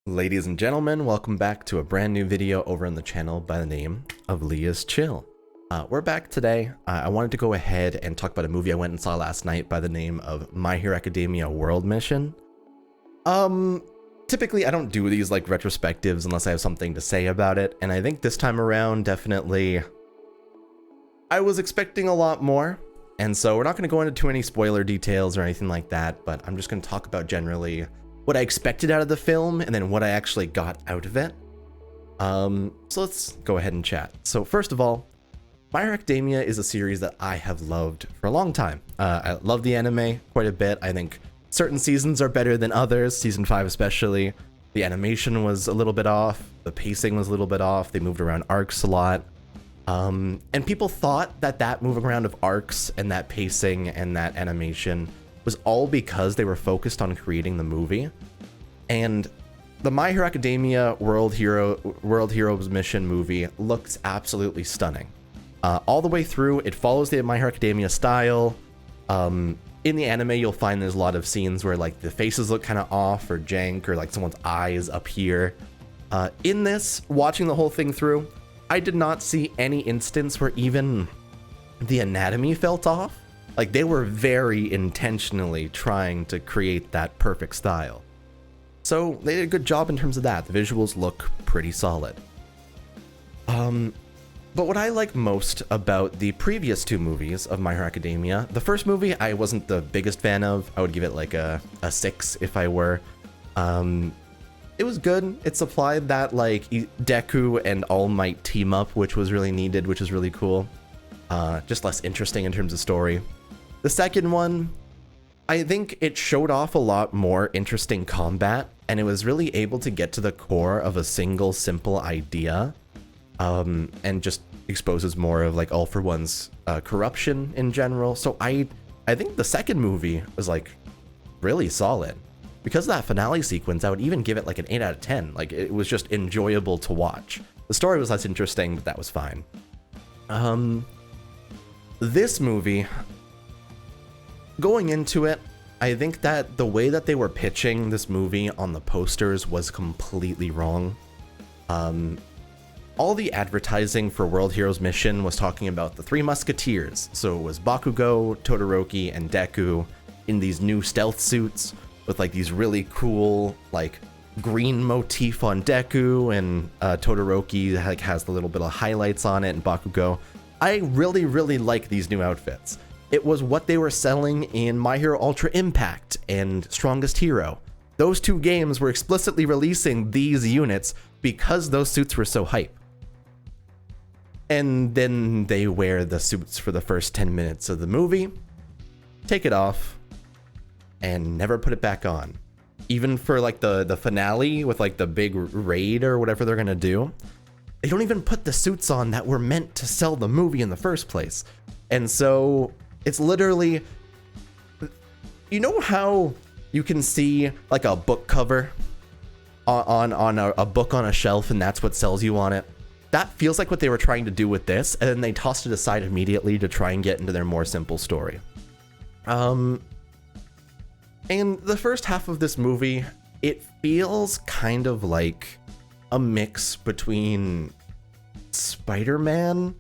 Ladies and gentlemen, welcome back to a brand new video over on the channel by the name of LeaIsChill. We're back today. I wanted to go ahead and talk about a movie I went and saw last night by the name of My Hero Academia World Mission. Typically I don't do these like retrospectives unless I have something to say about it, and I think this time around definitely I was expecting a lot more, and so we're not going to go into too many spoiler details or anything like that, but I'm just going to talk about generally what I expected out of the film, and then what I actually got out of it. So let's go ahead and chat. So first of all, My Hero Academia is a series that I have loved for a long time. I love the anime quite a bit. I think certain seasons are better than others, season 5 especially. The animation was a little bit off, the pacing was a little bit off, they moved around arcs a lot. And people thought that that moving around of arcs and that pacing and that animation was all because they were focused on creating the movie. And the My Hero Academia World Heroes Mission movie looks absolutely stunning. All the way through, it follows the My Hero Academia style. In the anime, you'll find there's a lot of scenes where like the faces look kind of off or jank, or like someone's eyes up here. In this, watching the whole thing through, I did not see any instance where even the anatomy felt off. Like, they were very intentionally trying to create that perfect style. So they did a good job in terms of that. The visuals look pretty solid. But what I like most about the previous two movies of My Hero Academia, the first movie I wasn't the biggest fan of. I would give it like a 6 if I were. It was good. It supplied that like Deku and All Might team up, which was really needed, which is really cool. Just less interesting in terms of story. The second one, I think it showed off a lot more interesting combat, and it was really able to get to the core of a single simple idea, and just exposes more of like All for One's corruption in general. So I think the second movie was like really solid. Because of that finale sequence, I would even give it like an 8 out of 10. Like, it was just enjoyable to watch. The story was less interesting, but that was fine. This movie, going into it, I think that the way that they were pitching this movie on the posters was completely wrong. All the advertising for World Heroes Mission was talking about the Three Musketeers. So it was Bakugo, Todoroki, and Deku in these new stealth suits with like these really cool like green motif on Deku, and Todoroki like has the little bit of highlights on it, and Bakugo. I really like these new outfits. It was what they were selling in My Hero Ultra Impact and Strongest Hero. Those two games were explicitly releasing these units because those suits were so hype. And then they wear the suits for the first 10 minutes of the movie, take it off, and never put it back on. Even for like the finale with like the big raid or whatever they're gonna do, they don't even put the suits on that were meant to sell the movie in the first place. And so it's literally, you know how you can see like a book cover on a book on a shelf, and that's what sells you on it? That feels like what they were trying to do with this, and then they tossed it aside immediately to try and get into their more simple story. And the first half of this movie, it feels kind of like a mix between Spider-Man,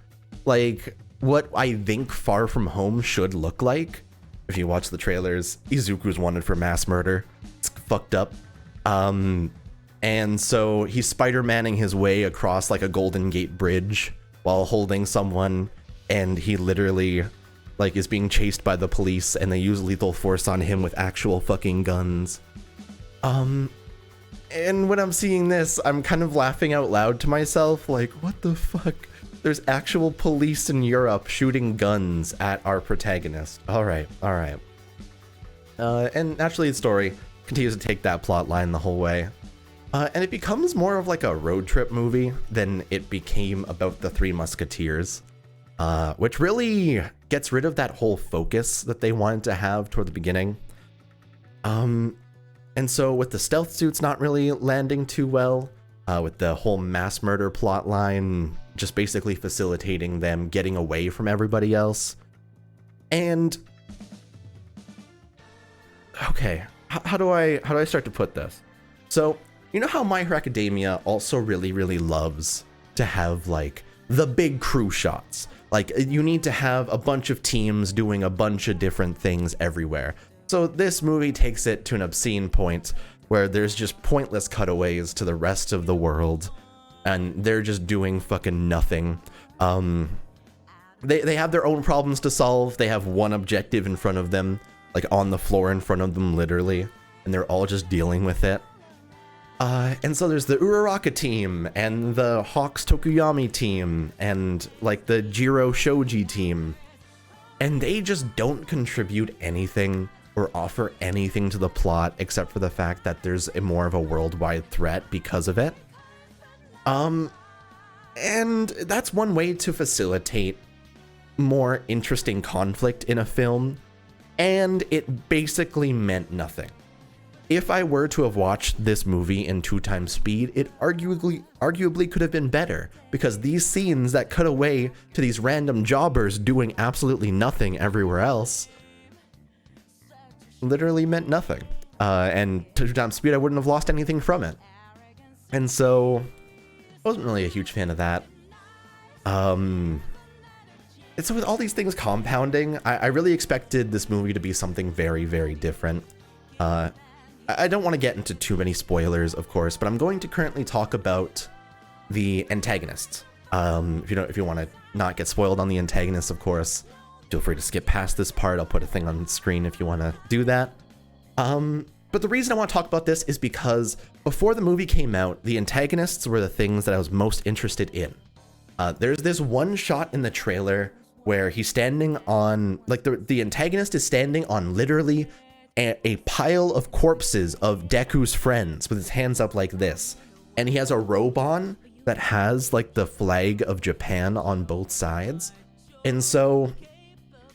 like what I think Far From Home should look like. If you watch the trailers, Izuku's wanted for mass murder. It's fucked up. And so he's Spider-Manning his way across like a Golden Gate Bridge while holding someone, and he literally like is being chased by the police, and they use lethal force on him with actual fucking guns. And when I'm seeing this, I'm kind of laughing out loud to myself, like, what the fuck? There's actual police in Europe shooting guns at our protagonist. All right. And naturally the story continues to take that plot line the whole way. And it becomes more of like a road trip movie than it became about the Three Musketeers. Which really gets rid of that whole focus that they wanted to have toward the beginning. And so with the stealth suits not really landing too well, with the whole mass murder plot line just basically facilitating them getting away from everybody else. And okay, how do I start to put this? So You know how My Hero Academia also really loves to have like the big crew shots? Like you need to have a bunch of teams doing a bunch of different things everywhere. So this movie takes it to an obscene point where there's just pointless cutaways to the rest of the world and they're just doing fucking nothing. They have their own problems to solve. They have one objective in front of them, like on the floor in front of them, literally, and they're all just dealing with it. And so there's the Uraraka team and the Hawks Tokuyami team and like the Jiro Shoji team, and they just don't contribute anything or offer anything to the plot except for the fact that there's more of a worldwide threat because of it. And that's one way to facilitate more interesting conflict in a film, and it basically meant nothing. If I were to have watched this movie in 2x speed, it arguably could have been better, because these scenes that cut away to these random jobbers doing absolutely nothing everywhere else literally meant nothing. And 2x speed, I wouldn't have lost anything from it. And so I wasn't really a huge fan of that. And so with all these things compounding, I really expected this movie to be something very different. I don't want to get into too many spoilers, of course, but I'm going to currently talk about the antagonists. If you want to not get spoiled on the antagonists, of course, feel free to skip past this part. I'll put a thing on the screen if you want to do that. But the reason I want to talk about this is because before the movie came out, the antagonists were the things that I was most interested in. There's this one shot in the trailer where he's standing on, like the antagonist is standing on literally a pile of corpses of Deku's friends with his hands up like this. And he has a robe on that has like the flag of Japan on both sides. And so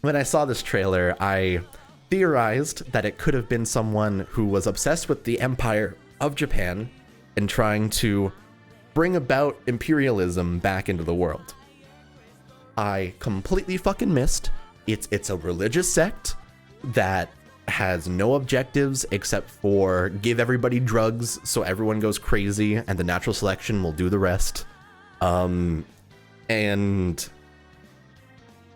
when I saw this trailer, I theorized that it could have been someone who was obsessed with the Empire of Japan and trying to bring about imperialism back into the world. I completely fucking missed. It's a religious sect that has no objectives except for give everybody drugs so everyone goes crazy and the natural selection will do the rest. And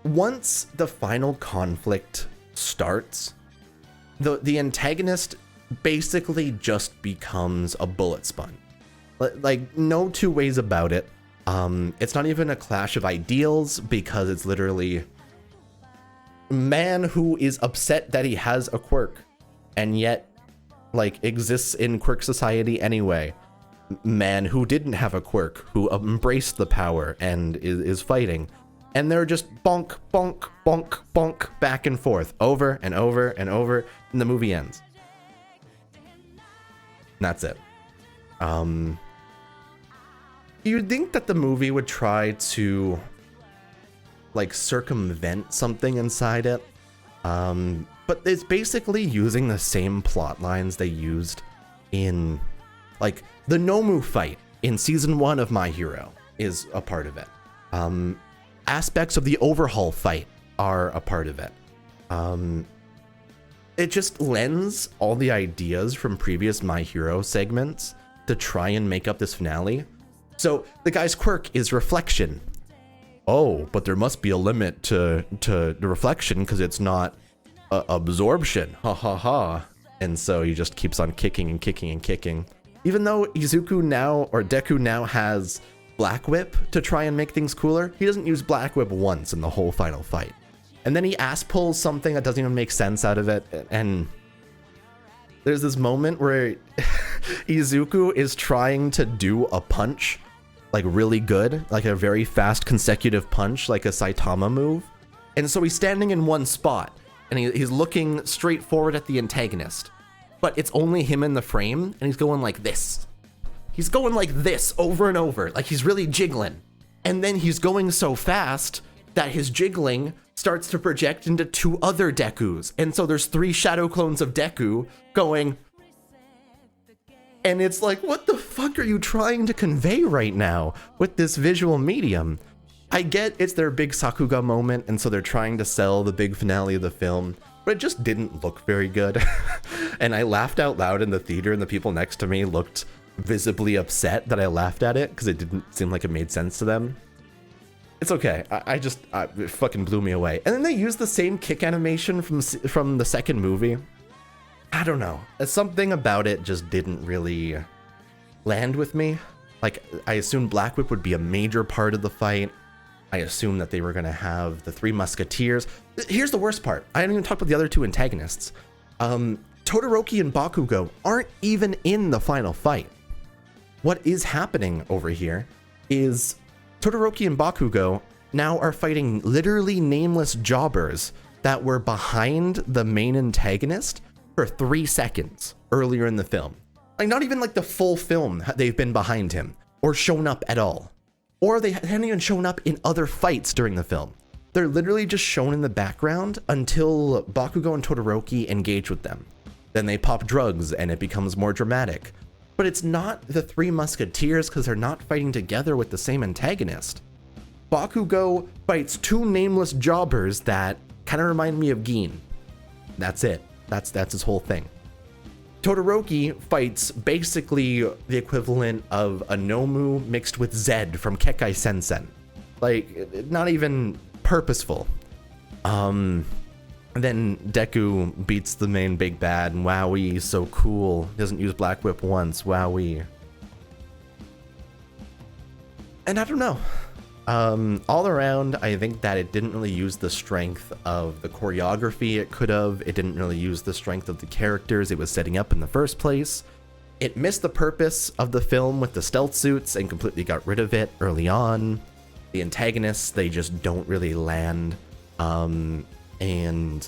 once the final conflict starts, the antagonist basically just becomes a bullet sponge. Like, no two ways about it. It's not even a clash of ideals, because it's literally man who is upset that he has a quirk and yet like exists in quirk society anyway. Man who didn't have a quirk, who embraced the power and is fighting. And they're just bonk, bonk, bonk, bonk, back and forth, over and over and over, and the movie ends. And that's it. You'd think that the movie would try to like circumvent something inside it, but it's basically using the same plot lines they used in like the Nomu fight in season 1 of My Hero is a part of it. Aspects of the overhaul fight are a part of it. It just lends all the ideas from previous My Hero segments to try and make up this finale. So the guy's quirk is reflection. Oh, but there must be a limit to the reflection because it's not absorption. Ha ha ha. And so he just keeps on kicking and kicking and kicking. Even though Deku now has Black Whip to try and make things cooler, he doesn't use Black Whip once in the whole final fight. And then he ass pulls something that doesn't even make sense out of it. And there's this moment where Izuku is trying to do a punch, like really good, like a very fast consecutive punch, like a Saitama move. And so he's standing in one spot and he's looking straight forward at the antagonist, but it's only him in the frame, and he's going like this. He's going like this over and over, like he's really jiggling. And then he's going so fast that his jiggling starts to project into 2 other Dekus. And so there's 3 shadow clones of Deku going. And it's like, what the fuck are you trying to convey right now with this visual medium? I get it's their big Sakuga moment, and so they're trying to sell the big finale of the film, but it just didn't look very good. And I laughed out loud in the theater, and the people next to me looked visibly upset that I laughed at it because it didn't seem like it made sense to them. It's okay. It fucking blew me away. And then they used the same kick animation from the second movie. I don't know. Something about it just didn't really land with me. Like, I assumed Black Whip would be a major part of the fight. I assumed that they were going to have the Three Musketeers. Here's the worst part. I didn't even talk about the other two antagonists. Todoroki and Bakugo aren't even in the final fight. What is happening over here is Todoroki and Bakugo now are fighting literally nameless jobbers that were behind the main antagonist for 3 seconds earlier in the film. Like, not even like the full film they've been behind him or shown up at all. Or they haven't even shown up in other fights during the film. They're literally just shown in the background until Bakugo and Todoroki engage with them. Then they pop drugs and it becomes more dramatic. But it's not the Three Musketeers because they're not fighting together with the same antagonist. Bakugo fights 2 nameless jobbers that kind of remind me of Gin. That's it. That's his whole thing. Todoroki fights basically the equivalent of a Nomu mixed with Zed from Kekai Sensen. Like, not even purposeful. Then Deku beats the main big bad, and wowie, so cool. Doesn't use Black Whip once, wowie. And I don't know. All around, I think that it didn't really use the strength of the choreography it could have. It didn't really use the strength of the characters it was setting up in the first place. It missed the purpose of the film with the stealth suits and completely got rid of it early on. The antagonists, they just don't really land. And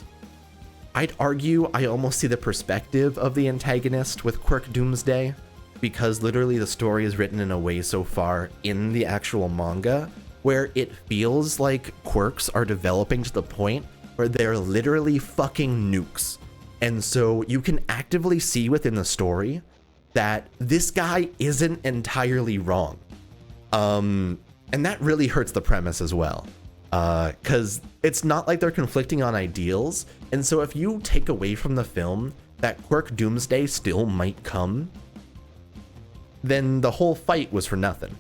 I'd argue I almost see the perspective of the antagonist with Quirk Doomsday, because literally the story is written in a way so far in the actual manga where it feels like quirks are developing to the point where they're literally fucking nukes. And so you can actively see within the story that this guy isn't entirely wrong. And that really hurts the premise as well. Because it's not like they're conflicting on ideals. And so if you take away from the film that Quirk Doomsday still might come, then the whole fight was for nothing.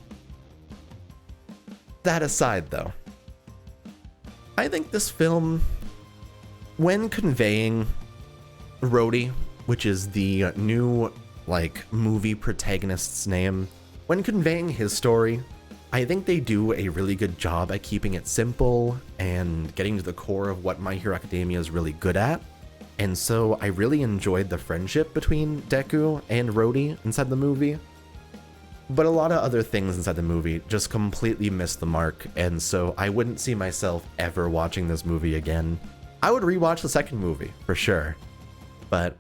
That aside, though, I think this film, when conveying Rhodey, which is the new, like, movie protagonist's name, when conveying his story, I think they do a really good job at keeping it simple and getting to the core of what My Hero Academia is really good at. And so I really enjoyed the friendship between Deku and Rhodey inside the movie. But a lot of other things inside the movie just completely missed the mark, and so I wouldn't see myself ever watching this movie again. I would rewatch the second movie, for sure. But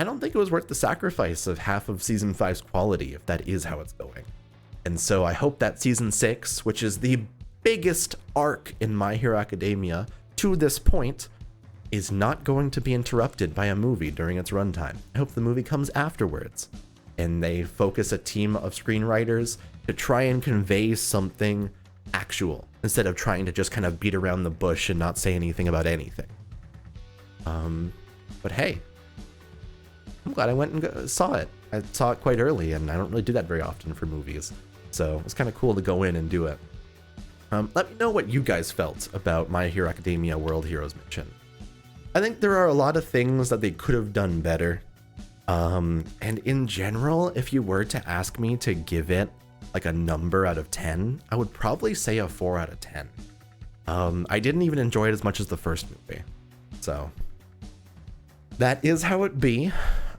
I don't think it was worth the sacrifice of half of Season 5's quality, if that is how it's going. And so I hope that Season 6, which is the biggest arc in My Hero Academia to this point, is not going to be interrupted by a movie during its runtime. I hope the movie comes afterwards, and they focus a team of screenwriters to try and convey something actual, instead of trying to just kind of beat around the bush and not say anything about anything. But hey, I'm glad I went and saw it. I saw it quite early, and I don't really do that very often for movies. So it's kind of cool to go in and do it. Let me know what you guys felt about My Hero Academia World Heroes Mission. I think there are a lot of things that they could have done better. And in general, if you were to ask me to give it like a number out of 10, I would probably say a 4 out of 10. I didn't even enjoy it as much as the first movie. So that is how it be.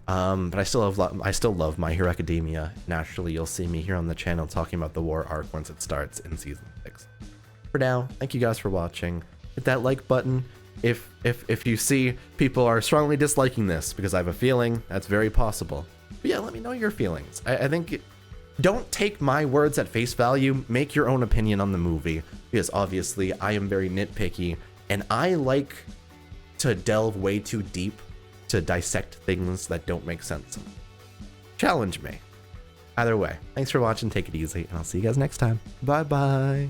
But I still love My Hero Academia. Naturally, you'll see me here on the channel talking about the war arc once it starts in Season 6. For now, thank you guys for watching. Hit that like button if you see people are strongly disliking this, because I have a feeling that's very possible. But yeah, let me know your feelings. I think don't take my words at face value. Make your own opinion on the movie, because obviously I am very nitpicky, and I like to delve way too deep to dissect things that don't make sense. Challenge me. Either way, thanks for watching, take it easy, and I'll see you guys next time. Bye bye.